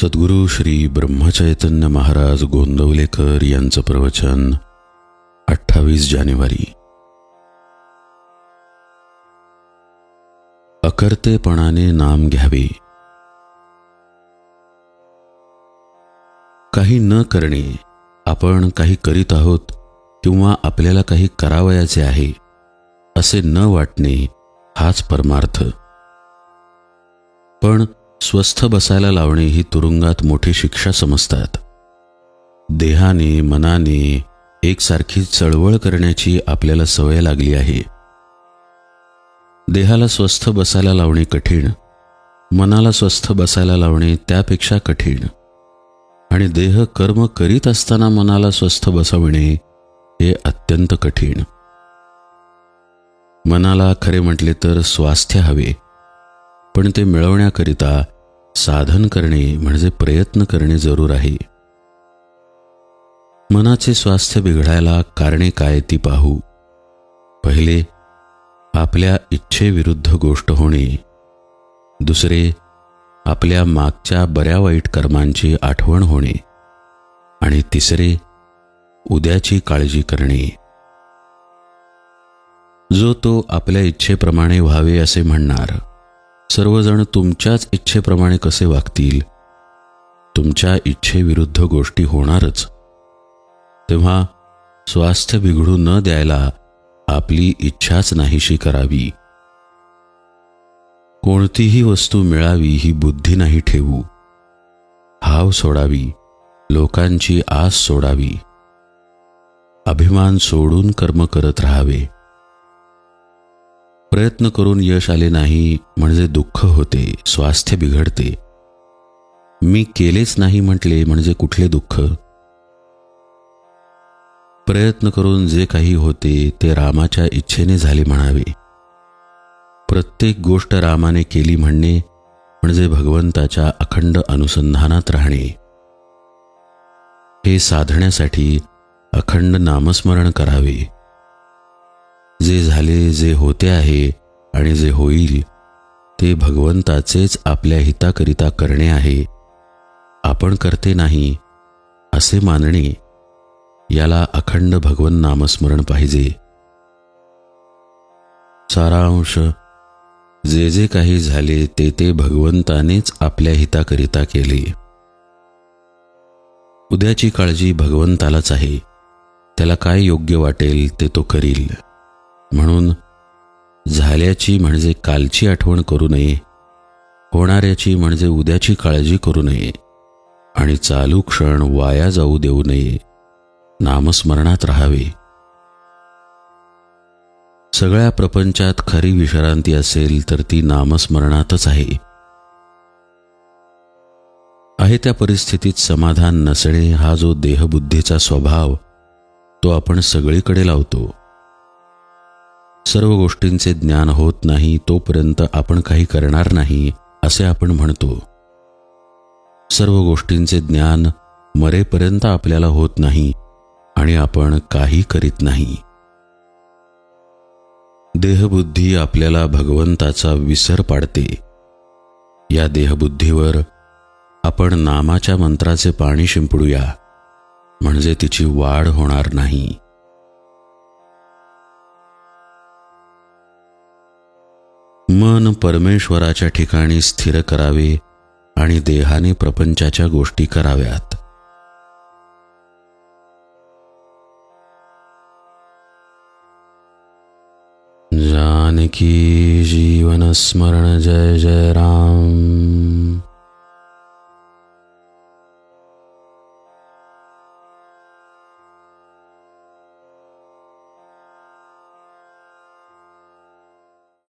सद्गुरू श्री ब्रह्मचैतन्य महाराज गोंदवलेकर यांचं प्रवचन 28 जानेवारी. अकर्तेपणाने नाम घ्यावे. काही न करणे, आपण काही करीत आहोत किंवा आपल्याला काही करावयाचे आहे असे न वाटणे हाच परमार्थ. पण स्वस्थ बसायला लावणे ही तुरुंगात मोठी शिक्षा समजतात. देहाने मनाने एकसारखी चळवळ करण्याची आपल्याला सवय लागली आहे. देहाला स्वस्थ बसायला लावणे कठीण, मनाला स्वस्थ बसायला लावणे त्यापेक्षा कठीण, आणि देह कर्म करीत असताना मनाला स्वस्थ बसविणे हे अत्यंत कठीण. मनाला खरे म्हटले तर स्वास्थ्य हवे, पण ते मिळवण्याकरिता साधन करणे म्हणजे प्रयत्न करणे जरूर आहे. मनाचे स्वास्थ्य बिघडायला कारणे काय ती पाहू. पहिले, आपल्या इच्छेविरुद्ध गोष्ट होणे. दुसरे, आपल्या मागच्या बऱ्या वाईट कर्मांची आठवण होणे. आणि तिसरे, उद्याची काळजी करणे. जो तो आपल्या इच्छेप्रमाणे व्हावे असे म्हणणार, सर्वजण तुमच्याच इच्छेप्रमाणे कसे वागतील? तुमच्या इच्छेविरुद्ध गोष्टी होणारच. तेव्हा स्वास्थ्य बिघडू न द्यायला आपली इच्छाच नाहीशी करावी. कोणतीही वस्तू मिळावी ही बुद्धी नाही ठेवू. हाव सोडावी, लोकांची आस सोडावी. अभिमान सोडून कर्म करत राहावे. प्रयत्न करून यश आले नाही म्हणजे दुःख होते, स्वास्थ्य बिघडते. मी केलेच नाही म्हटले म्हणजे कुठले दुःख? प्रयत्न करून जे काही होते ते रामाच्या इच्छेने झाले म्हणावे. प्रत्येक गोष्ट रामाने केली म्हणणे म्हणजे भगवंताच्या अखंड अनुसंधानात राहणे. हे साधण्यासाठी अखंड नामस्मरण करावे. जे झाले, जे होते आहे आणि जे होईल ते भगवंताचेच आपल्या हिताकरिता करणे आहे, आपण करते नाही असे मानणे, याला अखंड भगवन नामस्मरण पाहिजे. सारांश, जे जे काही झाले ते ते भगवंतानेच आपल्या हिताकरिता केले. उद्याची काळजी भगवंतालाच आहे. त्याला काय योग्य वाटेल ते तो करील. म्हणून झाल्याची म्हणजे कालची आठवण करू नये, होणाऱ्याची म्हणजे उद्याची काळजी करू नये, आणि चालू क्षण वाया जाऊ देऊ नये. नामस्मरणात राहावे. सगळ्या प्रपंचात खरी विश्रांती असेल तर ती नामस्मरणातच आहे. त्या परिस्थितीत समाधान नसणे हा जो देहबुद्धीचा स्वभाव, तो आपण सगळीकडे लावतो. सर्व गोष्टींचे ज्ञान होत नाही तोपर्यंत आपण काही करणार नाही असे आपण म्हणतो. सर्व गोष्टींचे ज्ञान मरेपर्यंत आपल्याला होत नाही आणि आपण काही करीत नाही. देहबुद्धी आपल्याला भगवंताचा विसर पाडते. या देहबुद्धीवर आपण नामाच्या मंत्राचे पाणी शिंपडूया, म्हणजे तिची वाढ होणार नाही. मन परमेश्वराच्या ठिकाणी स्थिर करावे आणि देहाने प्रपंचाच्या गोष्टी कराव्यात. जानकी जीवन स्मरण जय जय राम.